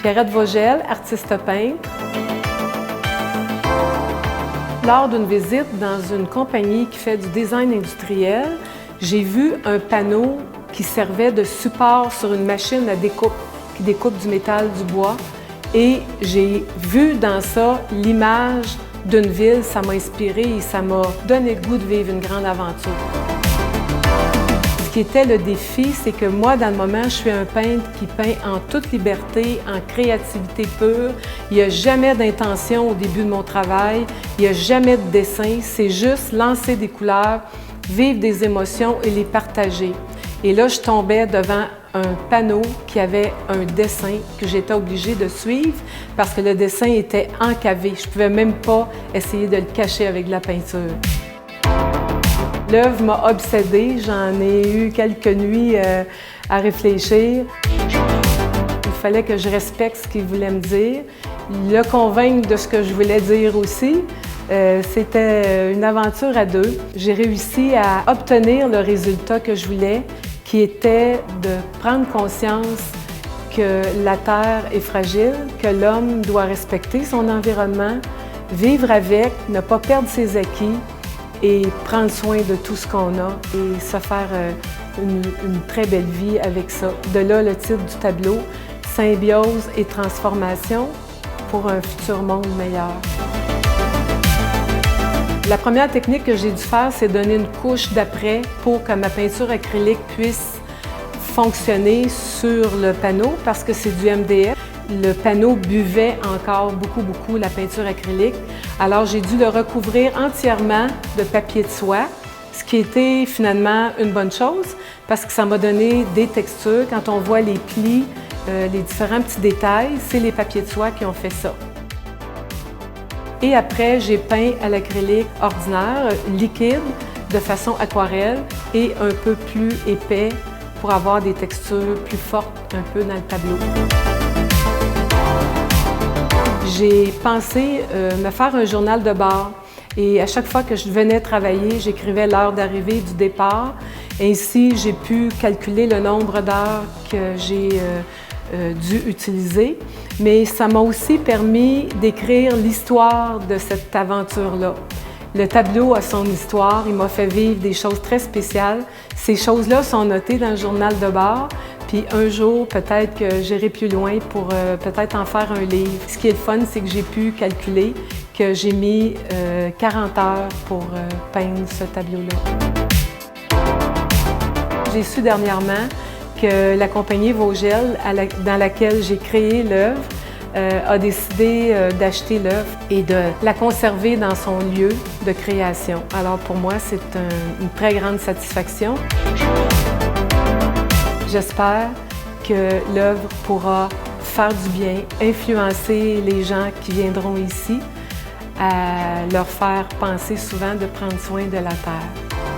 Pierrette Vogel, artiste peintre. Lors d'une visite dans une compagnie qui fait du design industriel, j'ai vu un panneau qui servait de support sur une machine à découpe, qui découpe du métal, du bois. Et j'ai vu dans ça l'image d'une ville, ça m'a inspiré et ça m'a donné le goût de vivre une grande aventure. Ce qui était le défi, c'est que moi, dans le moment, je suis un peintre qui peint en toute liberté, en créativité pure. Il n'y a jamais d'intention au début de mon travail, il n'y a jamais de dessin, c'est juste lancer des couleurs, vivre des émotions et les partager. Et là, je tombais devant un panneau qui avait un dessin que j'étais obligée de suivre parce que le dessin était encavé. Je ne pouvais même pas essayer de le cacher avec de la peinture. L'œuvre m'a obsédée, j'en ai eu quelques nuits à réfléchir. Il fallait que je respecte ce qu'il voulait me dire, le convaincre de ce que je voulais dire aussi. C'était une aventure à deux. J'ai réussi à obtenir le résultat que je voulais, qui était de prendre conscience que la Terre est fragile, que l'homme doit respecter son environnement, vivre avec, ne pas perdre ses acquis et prendre soin de tout ce qu'on a et se faire une très belle vie avec ça. De là, le titre du tableau, Symbiose et transformation pour un futur monde meilleur. La première technique que j'ai dû faire, c'est donner une couche d'après pour que ma peinture acrylique puisse fonctionner sur le panneau parce que c'est du MDF. Le panneau buvait encore beaucoup la peinture acrylique. Alors j'ai dû le recouvrir entièrement de papier de soie, ce qui était finalement une bonne chose parce que ça m'a donné des textures. Quand on voit les plis, les différents petits détails, c'est les papiers de soie qui ont fait ça. Et après, j'ai peint à l'acrylique ordinaire, liquide, de façon aquarelle et un peu plus épais pour avoir des textures plus fortes un peu dans le tableau. J'ai pensé me faire un journal de bord et à chaque fois que je venais travailler, j'écrivais l'heure d'arrivée du départ. Ainsi, j'ai pu calculer le nombre d'heures que j'ai dû utiliser, mais ça m'a aussi permis d'écrire l'histoire de cette aventure-là. Le tableau a son histoire, il m'a fait vivre des choses très spéciales. Ces choses-là sont notées dans le journal de bord, puis un jour, peut-être que j'irai plus loin pour peut-être en faire un livre. Ce qui est le fun, c'est que j'ai pu calculer que j'ai mis 40 heures pour peindre ce tableau-là. J'ai su dernièrement que la compagnie Vogel, dans laquelle j'ai créé l'œuvre, a décidé d'acheter l'œuvre et de la conserver dans son lieu de création. Alors pour moi, c'est une très grande satisfaction. J'espère que l'œuvre pourra faire du bien, influencer les gens qui viendront ici, à leur faire penser souvent de prendre soin de la terre.